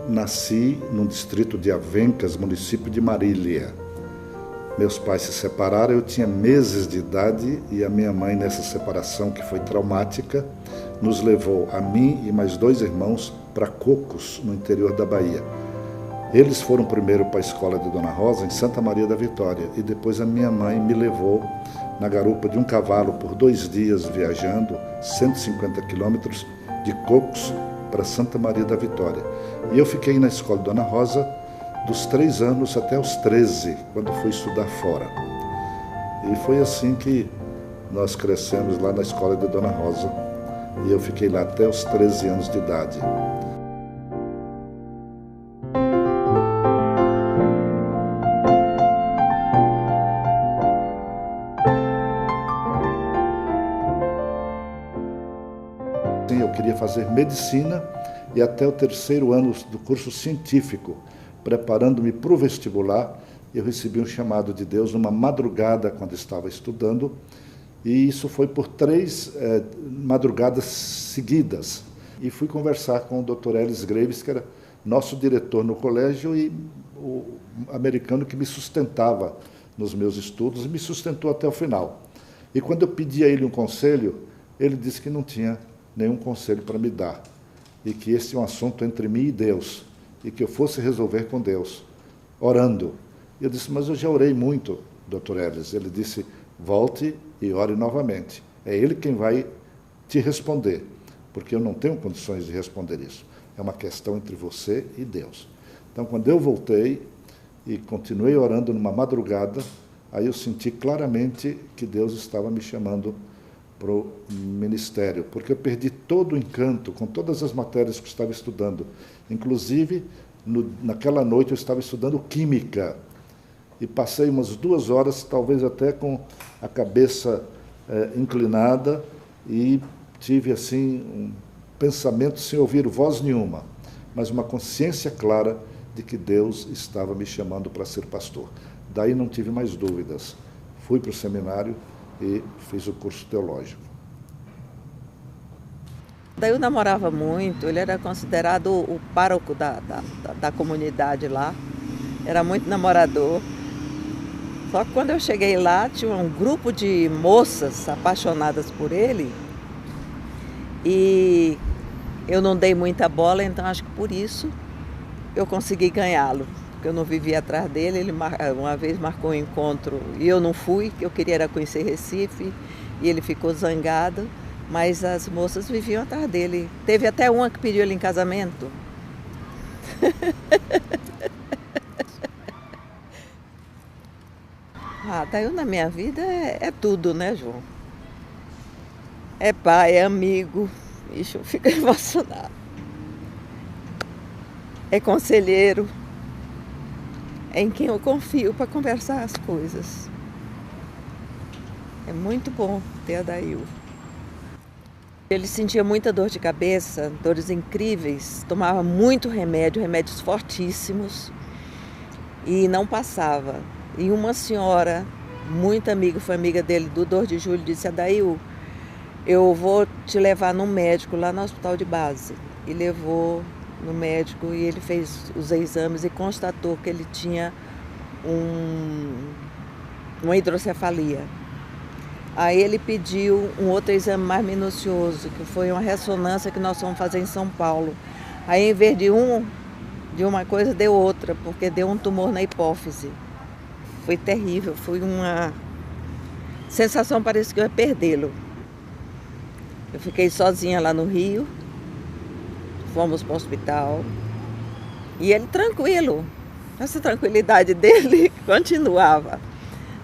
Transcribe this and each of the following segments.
nasci no distrito de Avencas, município de Marília. Meus pais se separaram, eu tinha meses de idade e a minha mãe, nessa separação que foi traumática, nos levou, a mim e mais 2 irmãos, para Cocos, no interior da Bahia. Eles foram primeiro para a escola de Dona Rosa, em Santa Maria da Vitória, e depois a minha mãe me levou na garupa de um cavalo por 2 dias viajando, 150 quilômetros, de Cocos para Santa Maria da Vitória. E eu fiquei na escola de Dona Rosa dos 3 anos até os 13, quando fui estudar fora. E foi assim que nós crescemos lá na escola de Dona Rosa, e eu fiquei lá até os 13 anos de idade. Eu queria fazer medicina e até o 3º ano do curso científico, preparando-me para o vestibular, eu recebi um chamado de Deus numa madrugada quando estava estudando, e isso foi por 3 madrugadas seguidas. E fui conversar com o Dr. Ellis Graves, que era nosso diretor no colégio e o americano que me sustentava nos meus estudos, e me sustentou até o final. E quando eu pedi a ele um conselho, ele disse que não tinha nenhum conselho para me dar, e que esse é um assunto entre mim e Deus, e que eu fosse resolver com Deus, orando. Eu disse, mas eu já orei muito, Dr. Ellis. Ele disse, volte e ore novamente. É Ele quem vai te responder, porque eu não tenho condições de responder isso. É uma questão entre você e Deus. Então, quando eu voltei e continuei orando numa madrugada, aí eu senti claramente que Deus estava me chamando para o ministério, porque eu perdi todo o encanto com todas as matérias que eu estava estudando. Inclusive, naquela noite eu estava estudando Química, e passei umas 2 horas, talvez até com a cabeça inclinada, e tive assim um pensamento sem ouvir voz nenhuma, mas uma consciência clara de que Deus estava me chamando para ser pastor. Daí não tive mais dúvidas. Fui para o seminário e fiz o curso teológico. Daí eu namorava muito, ele era considerado o pároco da comunidade lá, era muito namorador. Só que quando eu cheguei lá, tinha um grupo de moças apaixonadas por ele e eu não dei muita bola, então acho que por isso eu consegui ganhá-lo. Porque eu não vivia atrás dele, ele uma vez marcou um encontro e eu não fui, que eu queria era conhecer Recife, e ele ficou zangado, mas as moças viviam atrás dele. Teve até uma que pediu ele em casamento. Daí na minha vida é tudo, né, João? É pai, é amigo, ixi, eu fico emocionada. É conselheiro, é em quem eu confio para conversar as coisas. É muito bom ter a Dail. Ele sentia muita dor de cabeça, dores incríveis, tomava muito remédio, remédios fortíssimos, e não passava. E uma senhora, muito amiga, foi amiga dele, do 2 de julho, disse, Adail, eu vou te levar no médico lá no hospital de base. E levou no médico e ele fez os exames e constatou que ele tinha uma hidrocefalia. Aí ele pediu um outro exame mais minucioso, que foi uma ressonância que nós fomos fazer em São Paulo. Aí, em vez de uma coisa, deu outra, porque deu um tumor na hipófise. Foi terrível, foi uma sensação, parece que eu ia perdê-lo. Eu fiquei sozinha lá no Rio, fomos para o hospital, e ele tranquilo, essa tranquilidade dele continuava.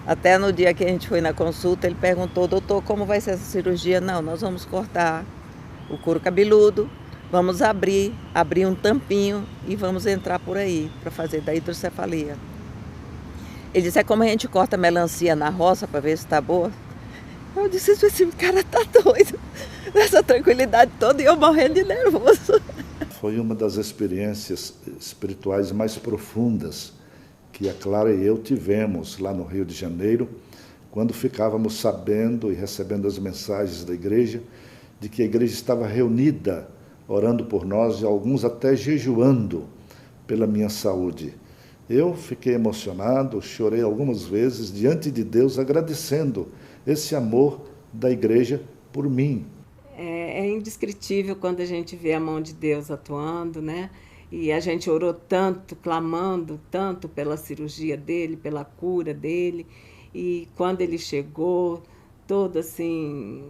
Até no dia que a gente foi na consulta, ele perguntou, doutor, como vai ser essa cirurgia? Não, nós vamos cortar o couro cabeludo, vamos abrir um tampinho e vamos entrar por aí para fazer da hidrocefalia. Ele disse, é como a gente corta melancia na roça para ver se está boa. Eu disse, esse cara tá doido, nessa tranquilidade toda, e eu morrendo de nervoso. Foi uma das experiências espirituais mais profundas que a Clara e eu tivemos lá no Rio de Janeiro, quando ficávamos sabendo e recebendo as mensagens da igreja, de que a igreja estava reunida, orando por nós, e alguns até jejuando, pela minha saúde. Eu fiquei emocionado, chorei algumas vezes diante de Deus, agradecendo esse amor da igreja por mim. É indescritível quando a gente vê a mão de Deus atuando, né? E a gente orou tanto, clamando tanto pela cirurgia dele, pela cura dele. E quando ele chegou, todo assim,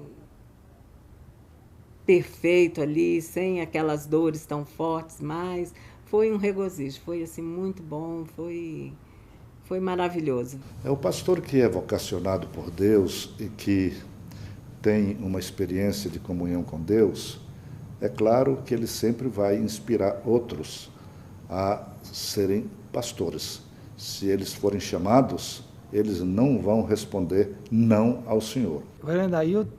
perfeito ali, sem aquelas dores tão fortes, mas foi um regozijo, foi assim muito bom, foi maravilhoso. É o pastor que é vocacionado por Deus e que tem uma experiência de comunhão com Deus, é claro que ele sempre vai inspirar outros a serem pastores. Se eles forem chamados, eles não vão responder não ao Senhor. O reverendo Ailton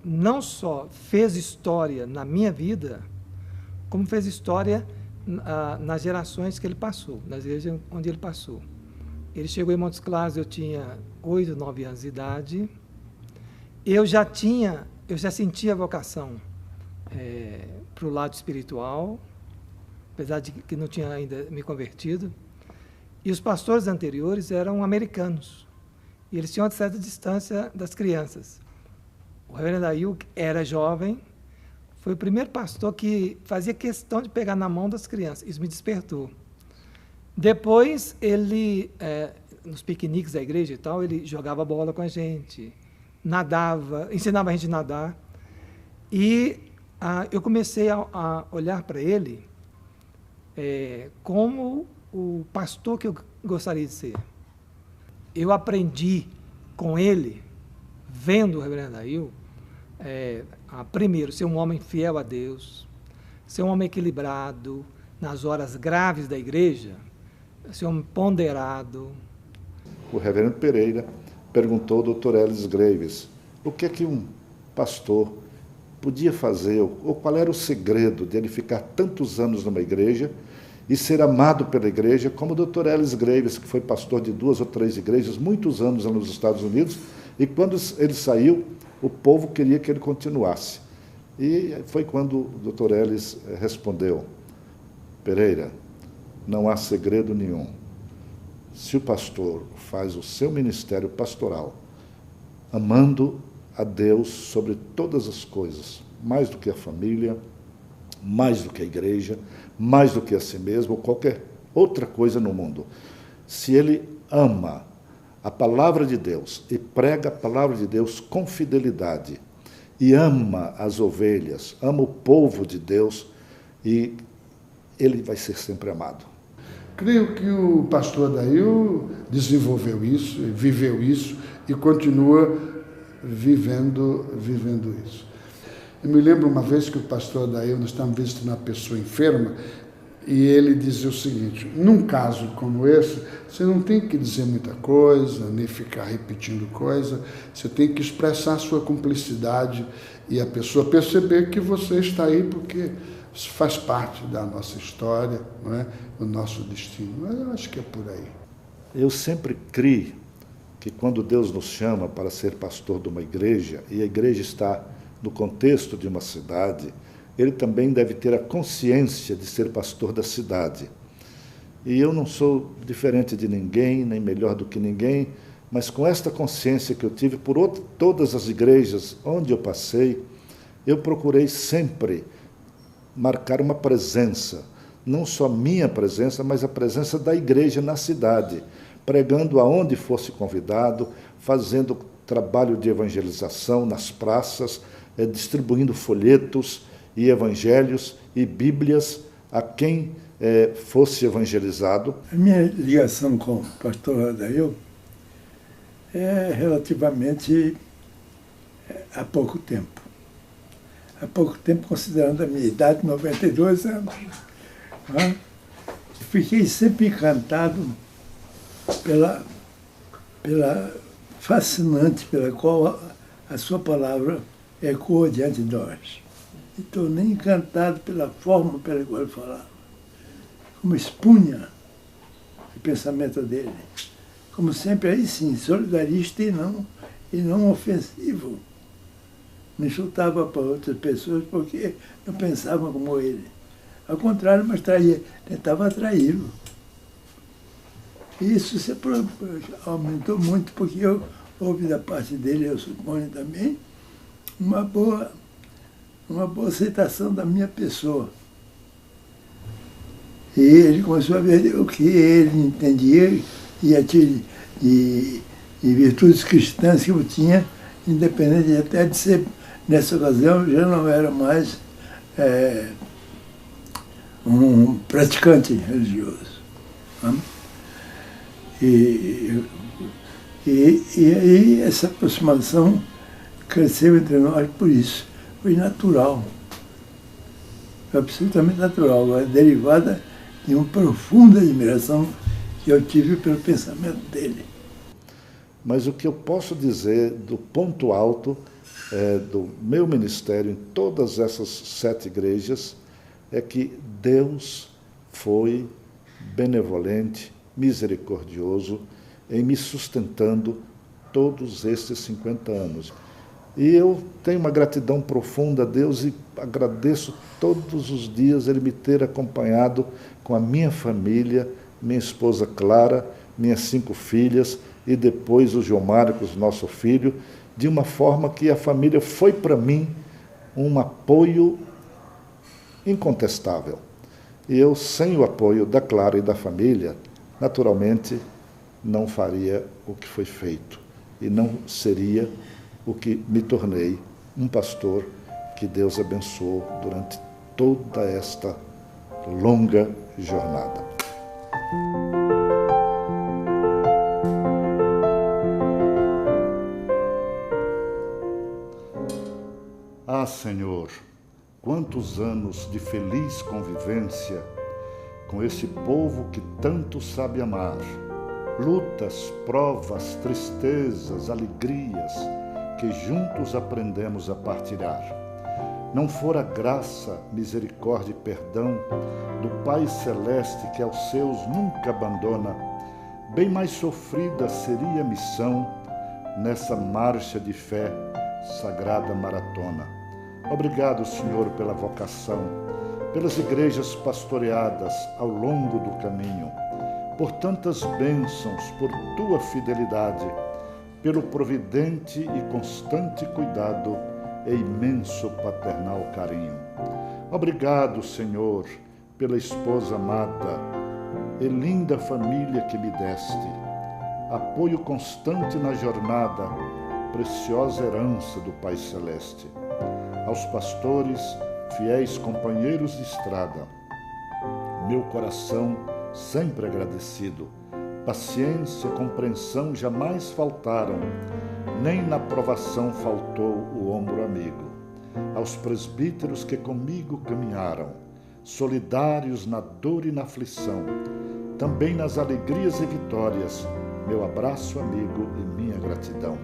não só fez história na minha vida, como fez história nas gerações que ele passou, nas igrejas onde ele passou. Ele chegou em Montes Claros, eu tinha 8, 9 anos de idade. Eu já sentia a vocação para o lado espiritual, apesar de que não tinha ainda me convertido. E os pastores anteriores eram americanos, e eles tinham uma certa distância das crianças. O reverendo Ailton era jovem, foi o primeiro pastor que fazia questão de pegar na mão das crianças. Isso me despertou. Depois, ele, nos piqueniques da igreja e tal, ele jogava bola com a gente, nadava, ensinava a gente a nadar. E eu comecei a olhar para ele como o pastor que eu gostaria de ser. Eu aprendi com ele, vendo o reverendo Ailton, primeiro, ser um homem fiel a Deus, ser um homem equilibrado nas horas graves da igreja, ser um homem ponderado. O reverendo Pereira perguntou ao Dr. Ellis Graves o que é que um pastor podia fazer, ou qual era o segredo de ele ficar tantos anos numa igreja e ser amado pela igreja, como o Dr. Ellis Graves, que foi pastor de 2 ou 3 igrejas, muitos anos nos Estados Unidos, e quando ele saiu, o povo queria que ele continuasse. E foi quando o Dr. Ellis respondeu: Pereira, não há segredo nenhum. Se o pastor faz o seu ministério pastoral amando a Deus sobre todas as coisas, mais do que a família, mais do que a igreja, mais do que a si mesmo, ou qualquer outra coisa no mundo, se ele ama a palavra de Deus e prega a palavra de Deus com fidelidade, e ama as ovelhas, ama o povo de Deus, e ele vai ser sempre amado. Creio que o pastor Adail desenvolveu isso, viveu isso e continua vivendo isso. Eu me lembro uma vez que o pastor Adail, nós estávamos visitando uma pessoa enferma, e ele dizia o seguinte: num caso como esse, você não tem que dizer muita coisa, nem ficar repetindo coisa, você tem que expressar a sua cumplicidade e a pessoa perceber que você está aí porque isso faz parte da nossa história, não é? O nosso destino. Mas eu acho que é por aí. Eu sempre criei que quando Deus nos chama para ser pastor de uma igreja, e a igreja está no contexto de uma cidade, ele também deve ter a consciência de ser pastor da cidade. E eu não sou diferente de ninguém, nem melhor do que ninguém, mas com esta consciência que eu tive por todas as igrejas onde eu passei, eu procurei sempre marcar uma presença, não só minha presença, mas a presença da igreja na cidade, pregando aonde fosse convidado, fazendo trabalho de evangelização nas praças, distribuindo folhetos e evangelhos e bíblias a quem fosse evangelizado. A minha ligação com o pastor Adail é relativamente há pouco tempo. Há pouco tempo, considerando a minha idade, 92 anos. Fiquei sempre encantado pela fascinante pela qual a sua palavra ecoa diante de nós. E tornei encantado pela forma pela qual ele falava, como espunha o pensamento dele, como sempre, aí sim, solidarista e não ofensivo. Não insultava para outras pessoas porque não pensavam como ele. Ao contrário, mas tentava atraí-lo. E isso aumentou muito, porque houve da parte dele, eu suponho também, uma boa aceitação da minha pessoa. E ele começou a ver o que ele entendia e virtudes cristãs que eu tinha, independente até de ser, nessa ocasião, já não era mais um praticante religioso. Né? E aí essa aproximação cresceu entre nós por isso. Foi natural. Foi absolutamente natural, derivada de uma profunda admiração que eu tive pelo pensamento dele. Mas o que eu posso dizer do ponto alto do meu ministério em todas essas 7 igrejas é que Deus foi benevolente, misericordioso em me sustentando todos estes 50 anos. E eu tenho uma gratidão profunda a Deus e agradeço todos os dias Ele me ter acompanhado com a minha família, minha esposa Clara, minhas 5 filhas e depois o João Marcos, nosso filho, de uma forma que a família foi para mim um apoio incontestável. E eu, sem o apoio da Clara e da família, naturalmente não faria o que foi feito e não seria o que me tornei um pastor que Deus abençoou durante toda esta longa jornada. Ah, Senhor, quantos anos de feliz convivência com esse povo que tanto sabe amar. Lutas, provas, tristezas, alegrias, que juntos aprendemos a partilhar. Não fora graça, misericórdia e perdão do Pai Celeste que aos seus nunca abandona, bem mais sofrida seria a missão nessa marcha de fé, sagrada maratona. Obrigado, Senhor, pela vocação, pelas igrejas pastoreadas ao longo do caminho, por tantas bênçãos, por tua fidelidade, pelo providente e constante cuidado e imenso paternal carinho. Obrigado, Senhor, pela esposa amada e linda família que me deste, apoio constante na jornada, preciosa herança do Pai Celeste. Aos pastores, fiéis companheiros de estrada, meu coração sempre agradecido. Paciência, compreensão jamais faltaram, nem na provação faltou o ombro amigo. Aos presbíteros que comigo caminharam, solidários na dor e na aflição, também nas alegrias e vitórias, meu abraço amigo e minha gratidão.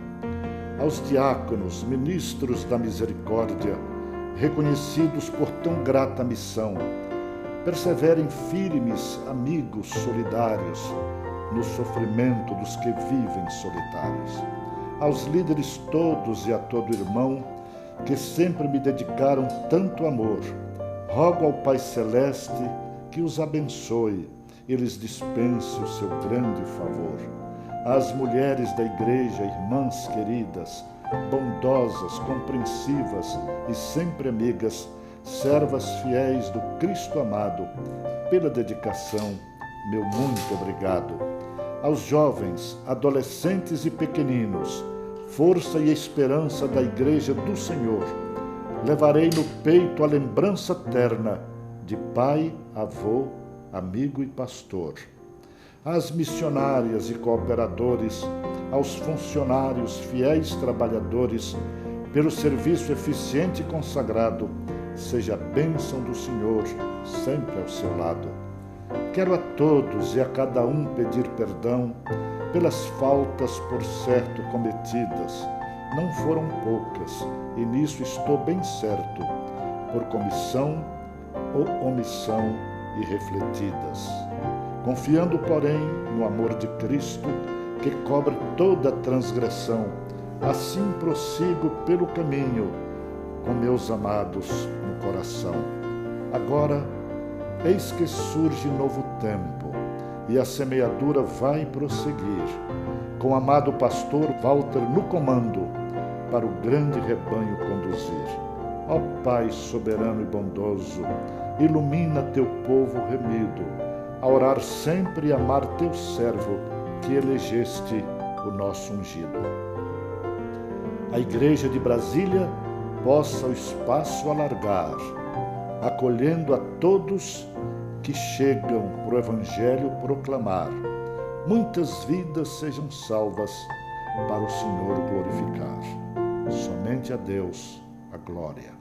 Aos diáconos, ministros da misericórdia, reconhecidos por tão grata missão, perseverem firmes, amigos solidários, no sofrimento dos que vivem solitários. Aos líderes todos e a todo irmão, que sempre me dedicaram tanto amor, rogo ao Pai Celeste que os abençoe e lhes dispense o seu grande favor. Às mulheres da igreja, irmãs queridas, bondosas, compreensivas e sempre amigas, servas fiéis do Cristo amado, pela dedicação, meu muito obrigado. Aos jovens, adolescentes e pequeninos, força e esperança da Igreja do Senhor, levarei no peito a lembrança terna de pai, avô, amigo e pastor. Às missionárias e cooperadores, aos funcionários, fiéis trabalhadores, pelo serviço eficiente e consagrado, seja a bênção do Senhor sempre ao seu lado. Quero a todos e a cada um pedir perdão pelas faltas por certo cometidas. Não foram poucas, e nisso estou bem certo, por comissão ou omissão irrefletidas. Confiando, porém, no amor de Cristo, que cobre toda transgressão, assim prossigo pelo caminho, com meus amados no coração. Agora, Eis que surge novo tempo, e a semeadura vai prosseguir, com o amado pastor Walter no comando, para o grande rebanho conduzir. Ó Pai soberano e bondoso, ilumina teu povo remido, a orar sempre e amar teu servo, que elegeste o nosso ungido. A Igreja de Brasília possa o espaço alargar, acolhendo a todos que chegam para o Evangelho proclamar. Muitas vidas sejam salvas para o Senhor glorificar. Somente a Deus a glória.